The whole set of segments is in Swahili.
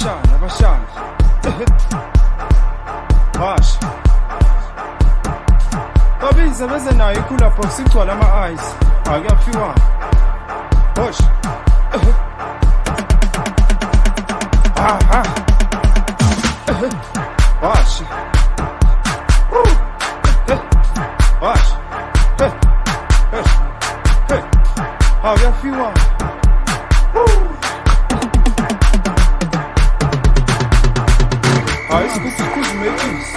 abashana Basha Babize beze nayo ikula box igcwala ama-ice akuyafiwa Bosh Basha Basha akuyafiwa It's good to make this.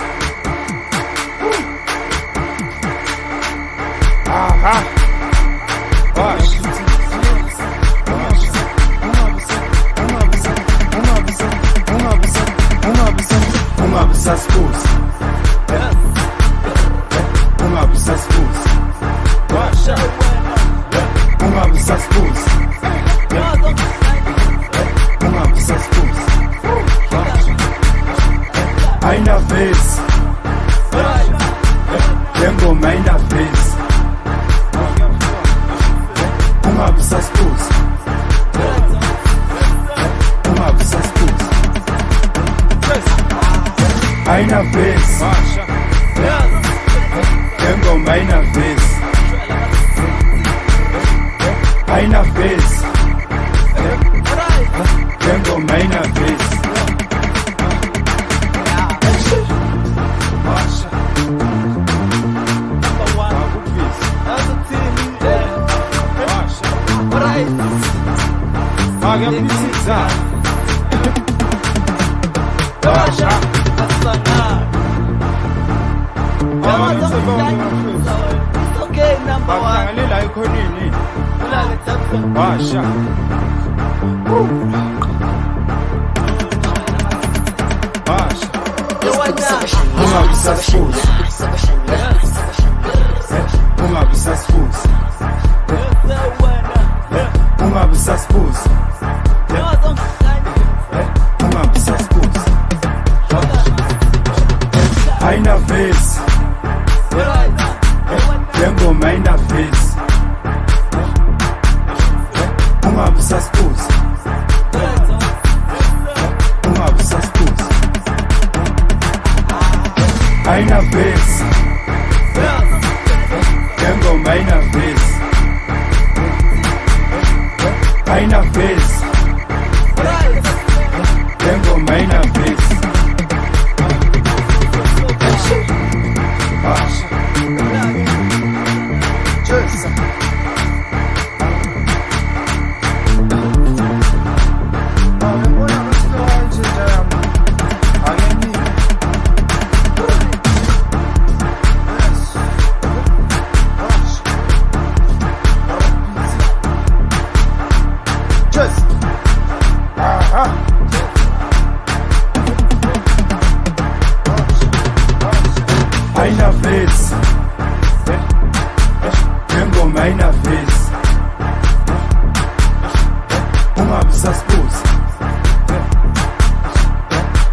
Aha! Bash! Umabisa schools. Umabisa schools. Bash! Umabisa schools. Umabisa schools. Ainda vez Gqom ainda vez Umabisa schools Umabisa schools Ainda vez Gqom ainda vez Ainda vez Gqom ainda vez Paga pizza. Basha. Okay, number one. Bakalila ikhonini. Basha. Basha. Umabisa schools. Umabisa schools. Umabisa schools. Umabisa schools. Ainda vez Gqom ainda vez Umabisa schools. Umabisa schools. Ainda vez Gqom ainda vez Ainda vez Gqom ainda vez Basha Just Ainda vez Gqom ainda vez Umabisa schools.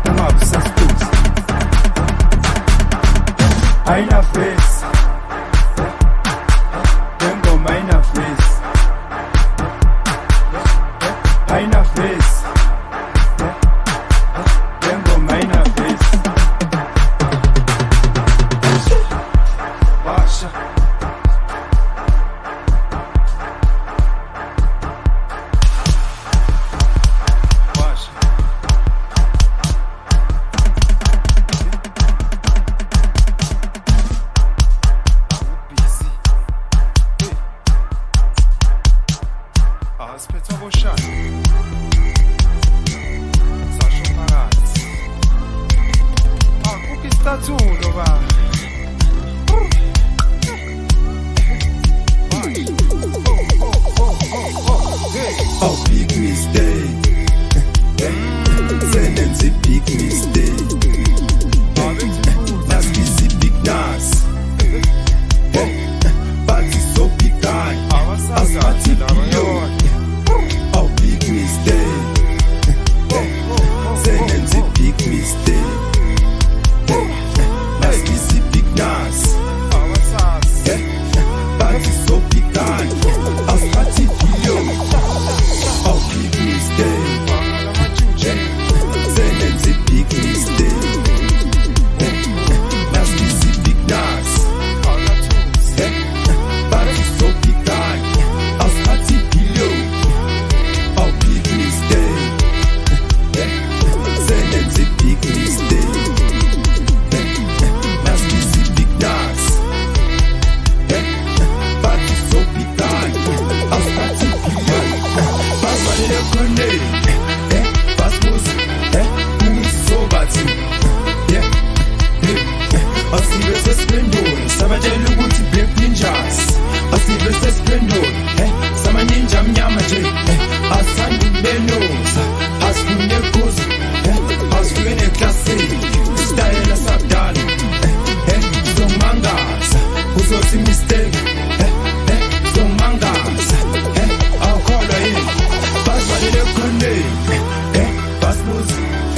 Umabisa schools. Ainda vez Gqom ainda vez Ainda vez Gqom ainda vez Basha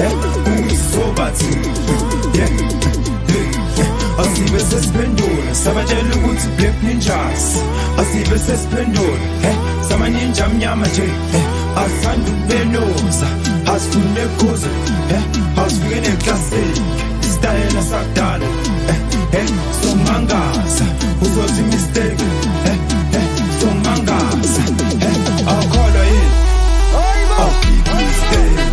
ungizobathi asibe sesiphendula sabatshela ukuthi black ninjas asibe sesiphendula samaninja amnyama nje asanda ukubenoza asifune kuzo asifike neklasini isitayela sakudala somangaza uzothi mistake somangaza awukholwa yini awubhiki mistake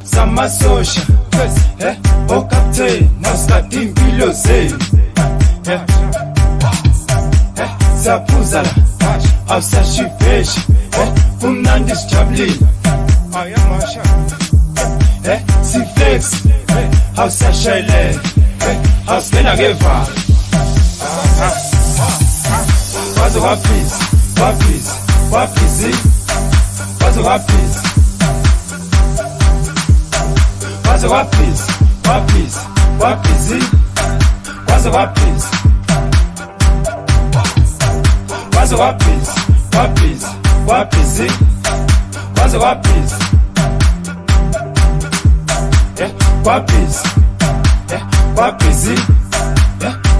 Samasosha, oh captain, Maskandi impilo zenu, Zapuzala, awusashivesha, kumnandi sijabulile, ayamasha, siflex, awusashayele awusibena ngeva waze wabhizi wabhizi wabhizi waze wabhizi waze wabhizi wabhizi wabhizi waze wabhizi waze wabhizi wabhizi wabhizi waze wabhizi wabhizi wabhizi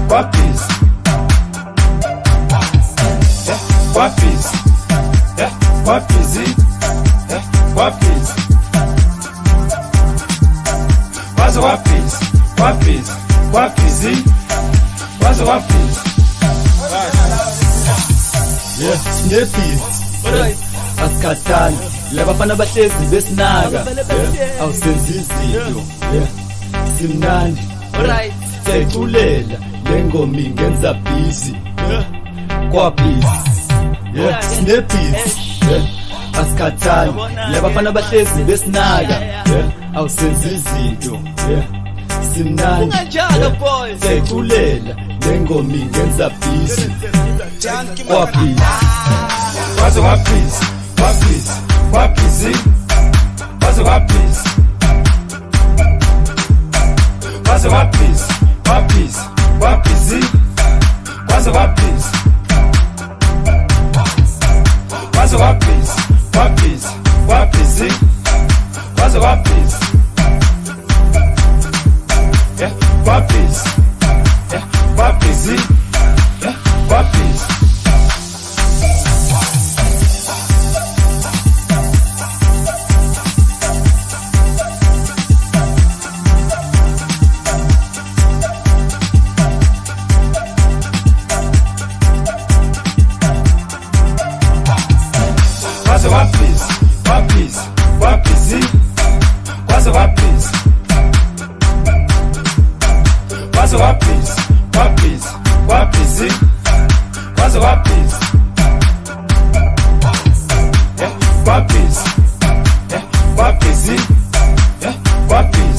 wabhizi wabhizi wabhizi wabhizi waze wabhizi wabhizi wabhizi waze wabhizi Nephews, asikhathali labafana bahlezi besinaka awusenzi izinto simnandi siyayiculela le ngoma ingenza busy kwabhizi Nephews, asikhathali labafana bahlezi besinaka awusenzi izinto simnandi siyayiculela le ngoma ingenza busy kwabhizi waze wabhizi wabhizi wabhizi waze wabhizi waze wabhizi wabhizi wabhizi waze wabhizi waze wabhizi wabhizi wabhizi waze wabhizi wabhizi wabhizi wabhizi waze wabhizi wabhizi wabhizi waze wabhizi waze wabhizi wabhizi wabhizi waze wabhizi wabhizi wabhizi wabhizi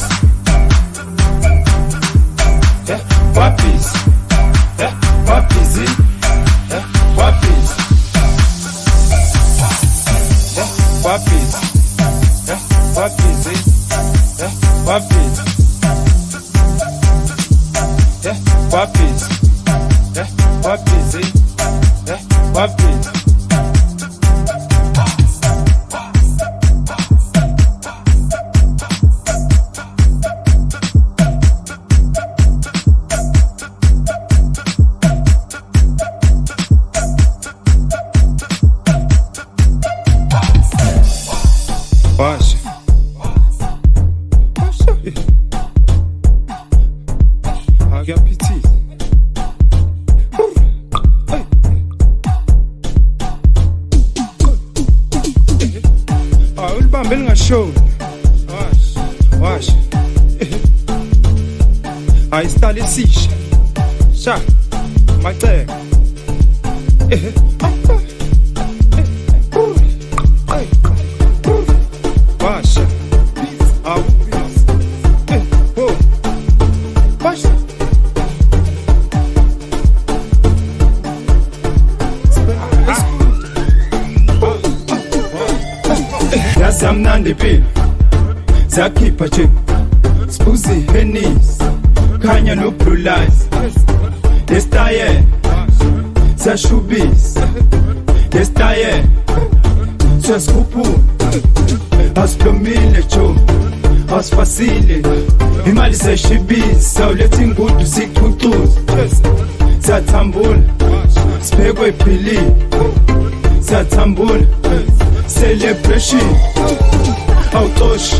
wabhizi wabhizi wabhizi wabhizi wabhizi wabhizi wabhizi wabhizi wabhizi Washa. Washa. I got PT. Ah, ulibambele ngashow. Washa. Washa. Ayistale sisha. Sha. Maceka. Washa. Au. Oh. Washa. Yasamnandi pila. Zakhipha nje. Spuzi henis. Khanya no blue lights. Destaye. Zashubis. Destaye. Saskupu. Asiplomile jo, asifasile imali seshibisi sawuletha ingudu sicucuza siyathambula sibhekwe iphilile siyathambula celebration awutoshi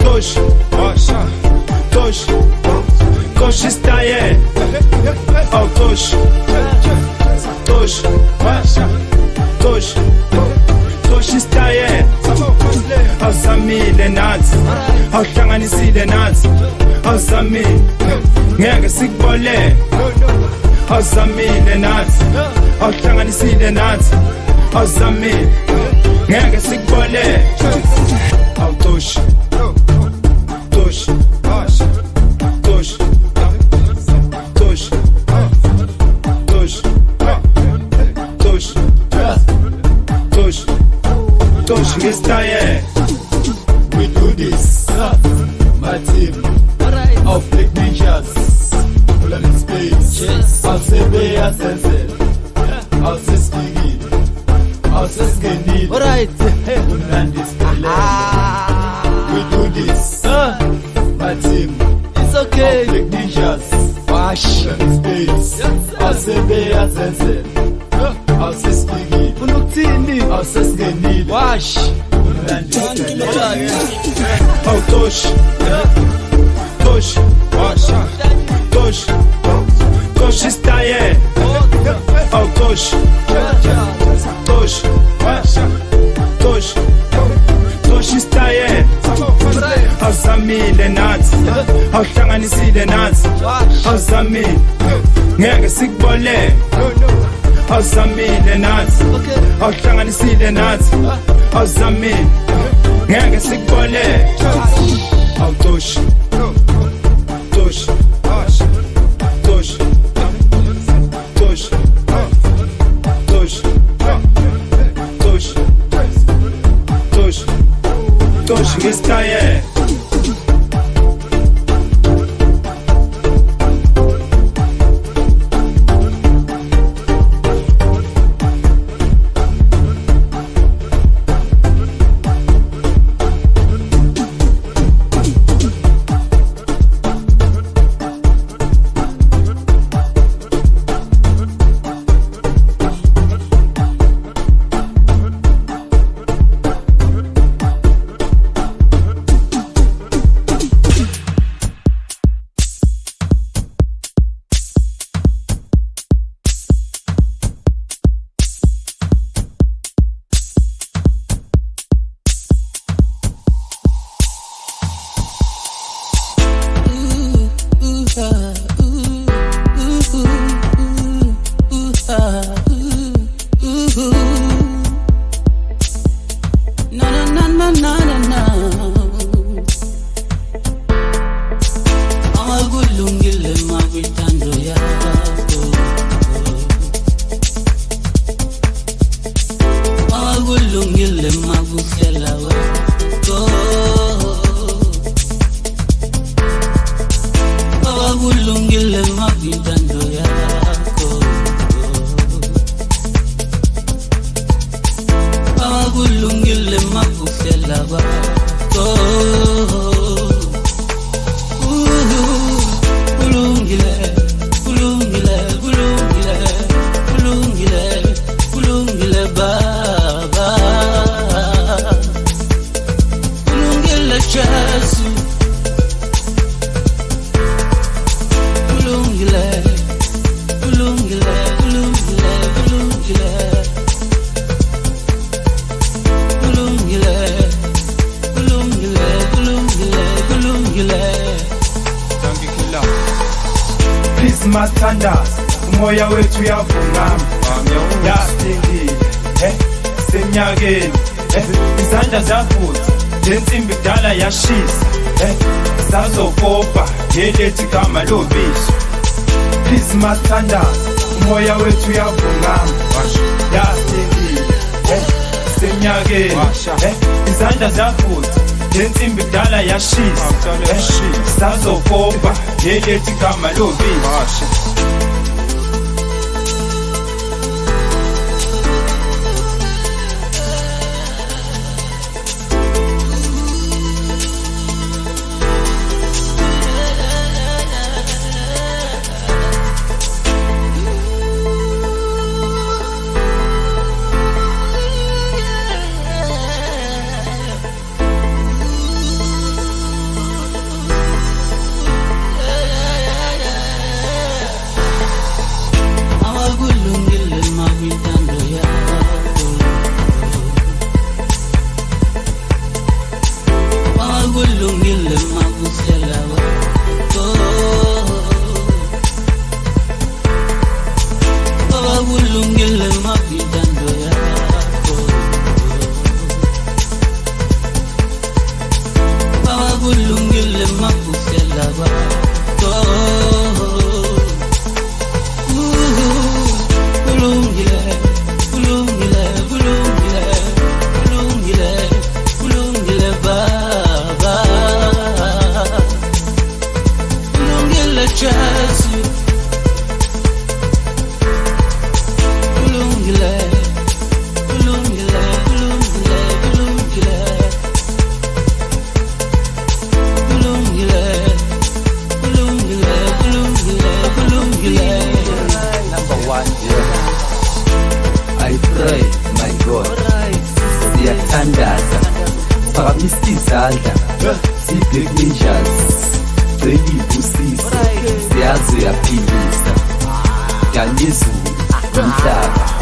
toshi washa toshi koshi style awutoshi toshi washa toshi toshi style awusamile nathi awuhlanganisile nathi awusamile ngeke sikubole awusamile nathi awuhlanganisile nathi awusamile ngeke sikubole awutoshi toshi my team. Our black ninjas. Full of space. Our sebe asense. Our seskigi. Our seskeni. Alright. We do this. My team. It's okay. Our black ninjas. Wash. Full of space. Our sebe asense. Our seskigi. Unutini. Our seskeni. Wash. Oh, Tosh, Tosh, Tosh, Tosh is tired. Oh, Tosh, Tosh, Tosh, Tosh is tired. Awuzamile nathi, awuhlanganisile nathi, awuzamile, ngeke sikubole. Awuzamile nathi, awuhlanganisile nathi, awuzamile, ngeke sikubole. Awu Tosh, Tosh, Tosh, Tosh, Tosh, Tosh, Tosh, Tosh ngesitaye. Maskandi, umoya wethu uyavungama, yasingile, semnyakeni, izandla ziyavutha, lensimbi kudala yashisa, sazokopa, ngelithi igama lobizo. Please Maskandi, umoya wethu uyavungama, yasingile, semnyakeni, izandla ziyavutha, lensimbi kudala yashisa, sazokopa, ngelithi igama lobizo. isizandla si-Black Ninjas sengiyibusisa siyaze yaphilisa kangezulu umhlaba